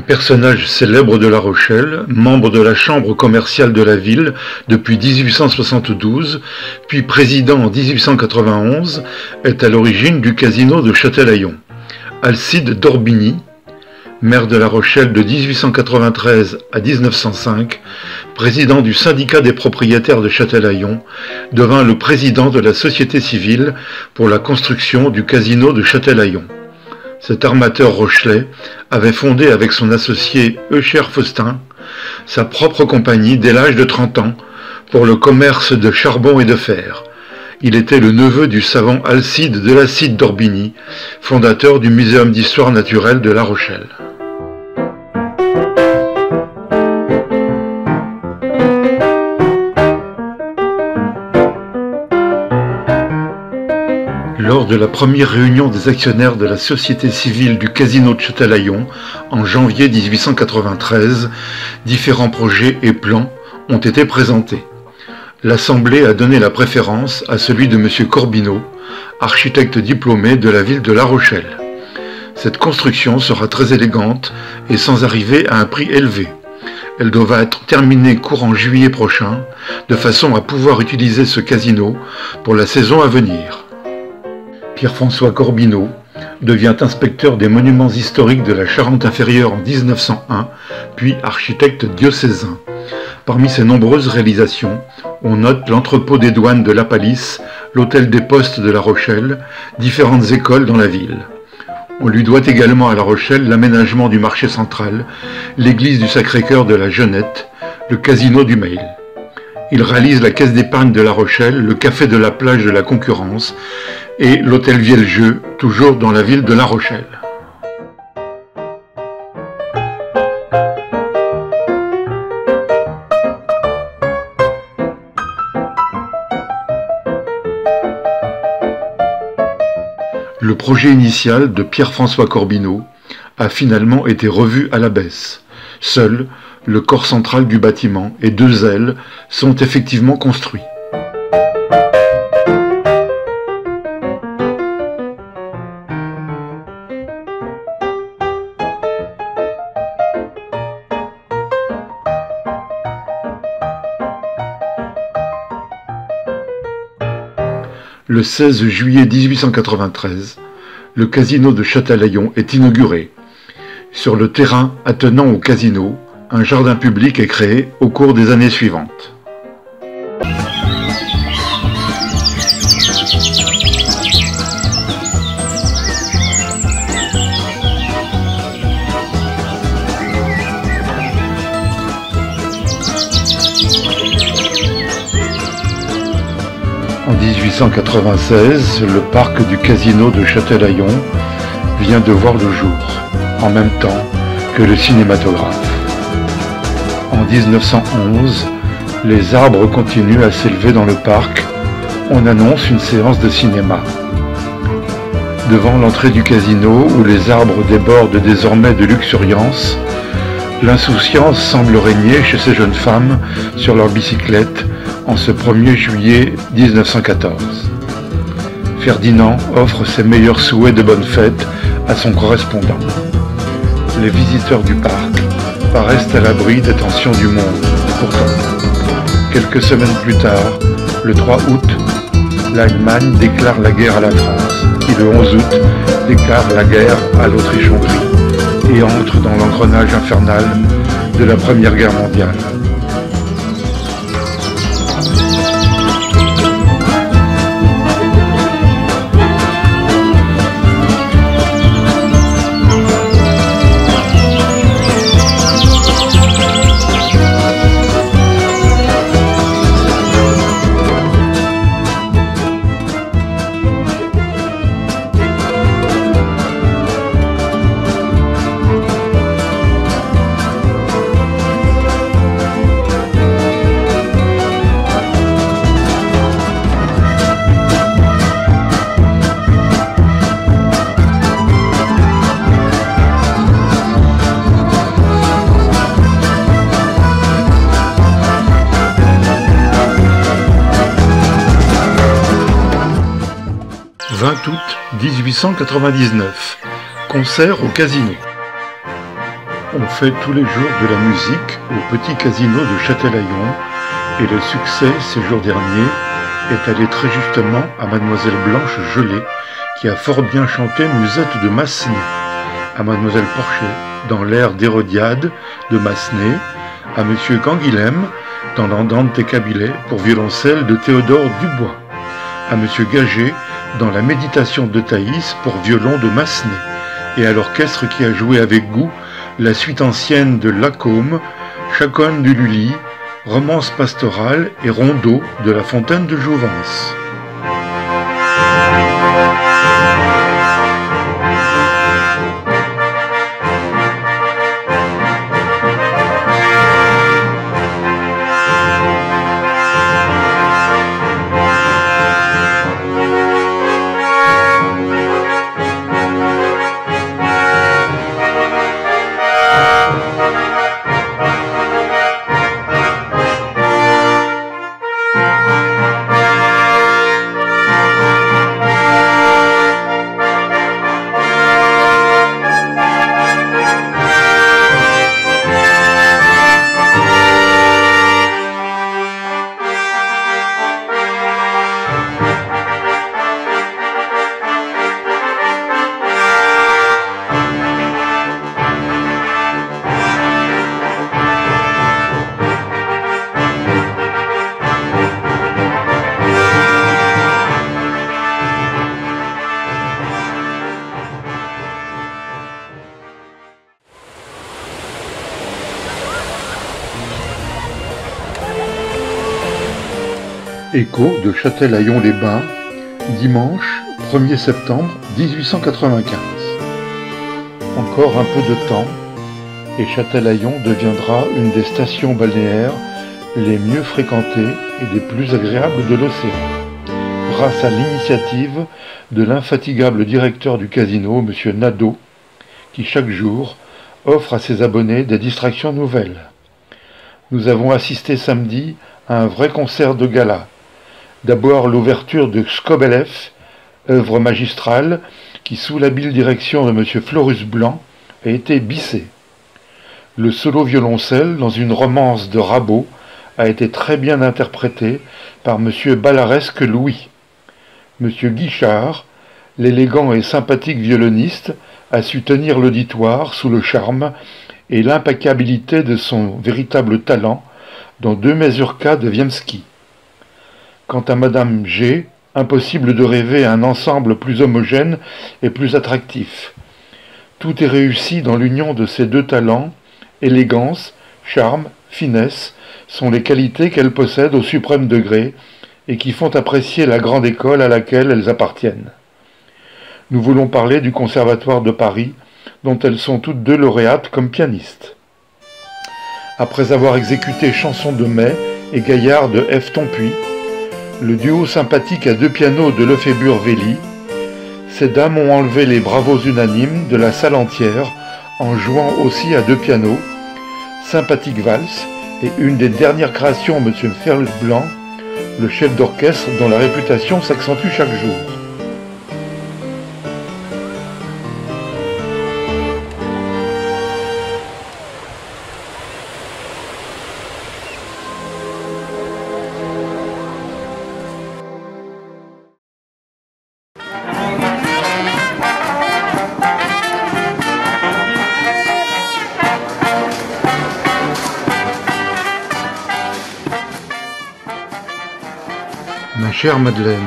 personnage célèbre de La Rochelle, membre de la chambre commerciale de la ville depuis 1872, puis président en 1891, est à l'origine du casino de Châtelaillon. Alcide d'Orbigny, maire de La Rochelle de 1893 à 1905, président du syndicat des propriétaires de Châtelaillon, devint le président de la société civile pour la construction du casino de Châtelaillon. Cet armateur rochelais avait fondé avec son associé Eucher Faustin sa propre compagnie dès l'âge de 30 ans pour le commerce de charbon et de fer. Il était le neveu du savant Alcide de Lacide d'Orbigny, fondateur du Muséum d'histoire naturelle de La Rochelle. Lors de la première réunion des actionnaires de la société civile du casino de Châtelaillon, en janvier 1893, différents projets et plans ont été présentés. L'Assemblée a donné la préférence à celui de M. Corbineau, architecte diplômé de la ville de La Rochelle. Cette construction sera très élégante et sans arriver à un prix élevé. Elle devra être terminée courant juillet prochain, de façon à pouvoir utiliser ce casino pour la saison à venir. Pierre-François Corbineau devient inspecteur des monuments historiques de la Charente-Inférieure en 1901, puis architecte diocésain. Parmi ses nombreuses réalisations, on note l'entrepôt des douanes de La Palisse, l'hôtel des postes de La Rochelle, différentes écoles dans la ville. On lui doit également à La Rochelle l'aménagement du marché central, l'église du Sacré-Cœur de la Jeunette, le casino du Mail. Il réalise la caisse d'épargne de La Rochelle, le café de la plage de la Concurrence et l'hôtel Vielle-Jeu, toujours dans la ville de La Rochelle. Le projet initial de Pierre-François Corbineau a finalement été revu à la baisse. Seul le corps central du bâtiment et 2 ailes sont effectivement construits. Le 16 juillet 1893, le casino de Châtelaillon est inauguré. Sur le terrain attenant au casino, un jardin public est créé au cours des années suivantes. En 1896, le parc du casino de Châtelaillon vient de voir le jour, en même temps que le cinématographe. En 1911, les arbres continuent à s'élever dans le parc. On annonce une séance de cinéma. Devant l'entrée du casino, où les arbres débordent désormais de luxuriance, l'insouciance semble régner chez ces jeunes femmes sur leurs bicyclettes en ce 1er juillet 1914. Ferdinand offre ses meilleurs souhaits de bonne fête à son correspondant. Les visiteurs du parc paraissent à l'abri des tensions du monde. Pourtant, quelques semaines plus tard, le 3 août, l'Allemagne déclare la guerre à la France, qui le 11 août déclare la guerre à l'Autriche-Hongrie et entre dans l'engrenage infernal de la Première Guerre mondiale. « 20 août 1899, concert au casino. On fait tous les jours de la musique au petit casino de Châtelaillon et le succès ces jours derniers est allé très justement à Mademoiselle Blanche Gelée qui a fort bien chanté Musette de Massenet, à Mademoiselle Porchet dans l'air d'Hérodiade de Massenet, à Monsieur Canguilhem dans l'Andante Kabylet pour violoncelle de Théodore Dubois, à Monsieur Gagé dans la Méditation de Thaïs pour violon de Massenet, et à l'orchestre qui a joué avec goût la suite ancienne de Lacombe, Chaconne de Lully, Romance pastorale et Rondeau de La Fontaine de Jouvence. Écho de Châtelaillon-les-Bains, dimanche 1er septembre 1895. Encore un peu de temps, et Châtelaillon deviendra une des stations balnéaires les mieux fréquentées et des plus agréables de l'océan, grâce à l'initiative de l'infatigable directeur du casino, M. Nadeau, qui chaque jour offre à ses abonnés des distractions nouvelles. Nous avons assisté samedi à un vrai concert de gala. D'abord l'ouverture de Skobelev, œuvre magistrale qui, sous l'habile direction de M. Florus Blanc, a été bissée. Le solo violoncelle dans une romance de Rabaud a été très bien interprété par M. Ballaresque Louis. M. Guichard, l'élégant et sympathique violoniste, a su tenir l'auditoire sous le charme et l'impeccabilité de son véritable talent dans deux mazurkas de Wiemski. Quant à Madame G, impossible de rêver un ensemble plus homogène et plus attractif. Tout est réussi dans l'union de ces deux talents. Élégance, charme, finesse sont les qualités qu'elles possèdent au suprême degré et qui font apprécier la grande école à laquelle elles appartiennent. Nous voulons parler du Conservatoire de Paris, dont elles sont toutes deux lauréates comme pianistes. Après avoir exécuté Chansons de mai et Gaillard de F. Tompuy, le duo sympathique à deux pianos de Lefébure-Vély, ces dames ont enlevé les bravos unanimes de la salle entière en jouant aussi à deux pianos, Sympathique valse et une des dernières créations M. Florus Blanc, le chef d'orchestre dont la réputation s'accentue chaque jour. Ma chère Madeleine,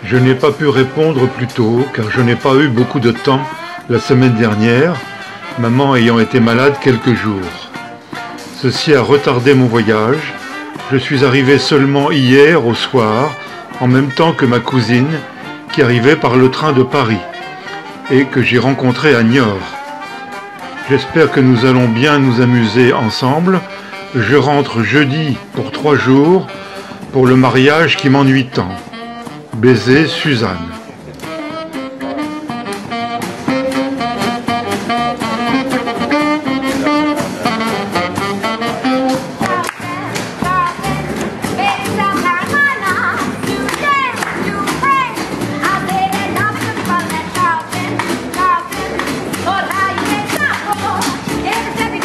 je n'ai pas pu répondre plus tôt car je n'ai pas eu beaucoup de temps la semaine dernière, maman ayant été malade quelques jours. Ceci a retardé mon voyage. Je suis arrivé seulement hier au soir, en même temps que ma cousine qui arrivait par le train de Paris et que j'ai rencontrée à Niort. J'espère que nous allons bien nous amuser ensemble. Je rentre jeudi pour 3 jours pour le mariage qui m'ennuie tant. Baiser Suzanne. Every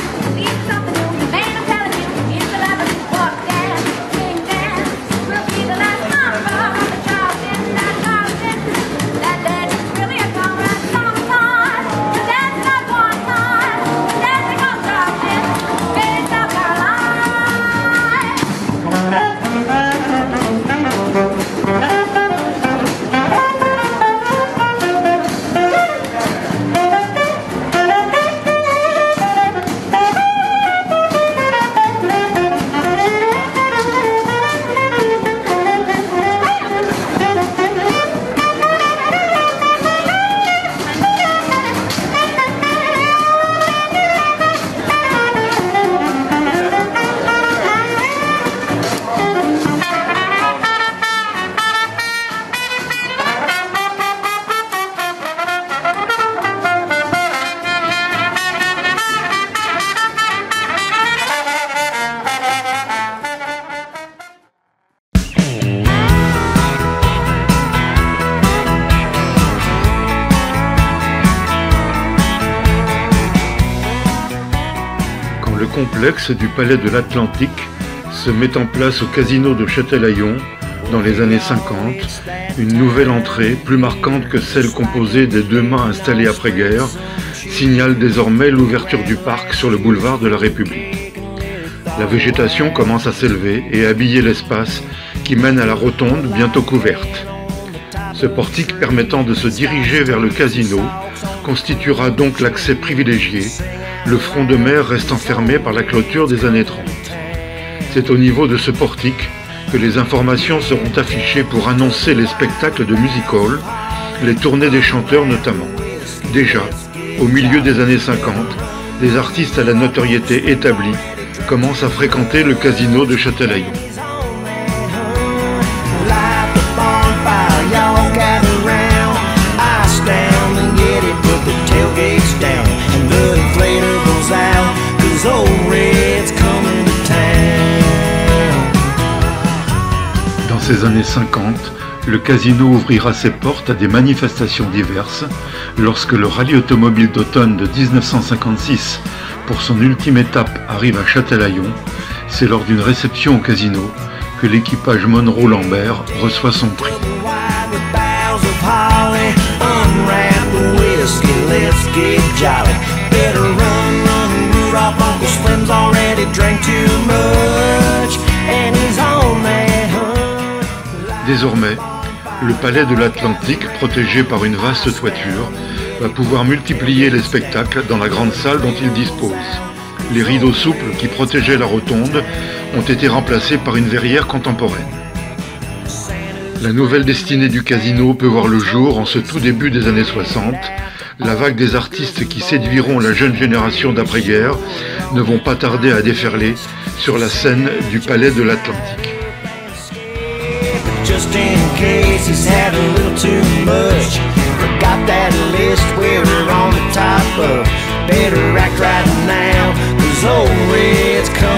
complexe du Palais de l'Atlantique se met en place au casino de Châtelaillon dans les années 50, une nouvelle entrée, plus marquante que celle composée des 2 mâts installés après-guerre, signale désormais l'ouverture du parc sur le boulevard de la République. La végétation commence à s'élever et à habiller l'espace qui mène à la rotonde bientôt couverte. Ce portique permettant de se diriger vers le casino constituera donc l'accès privilégié, le front de mer restant fermé par la clôture des années 30. C'est au niveau de ce portique que les informations seront affichées pour annoncer les spectacles de music-hall, les tournées des chanteurs notamment. Déjà, au milieu des années 50, des artistes à la notoriété établie commencent à fréquenter le casino de Châtelaillon. Dans ces années 50, le casino ouvrira ses portes à des manifestations diverses lorsque le rallye automobile d'automne de 1956, pour son ultime étape, arrive à Châtelaillon. C'est lors d'une réception au casino que l'équipage Monroe-Lambert reçoit son prix. Désormais, le palais de l'Atlantique, protégé par une vaste toiture, va pouvoir multiplier les spectacles dans la grande salle dont il dispose. Les rideaux souples qui protégeaient la rotonde ont été remplacés par une verrière contemporaine. La nouvelle destinée du casino peut voir le jour en ce tout début des années 60. La vague des artistes qui séduiront la jeune génération d'après-guerre ne vont pas tarder à déferler sur la scène du palais de l'Atlantique. Just in case he's had a little too much. Forgot that list where we're on the top of. Better act right now, 'cause old Red's coming.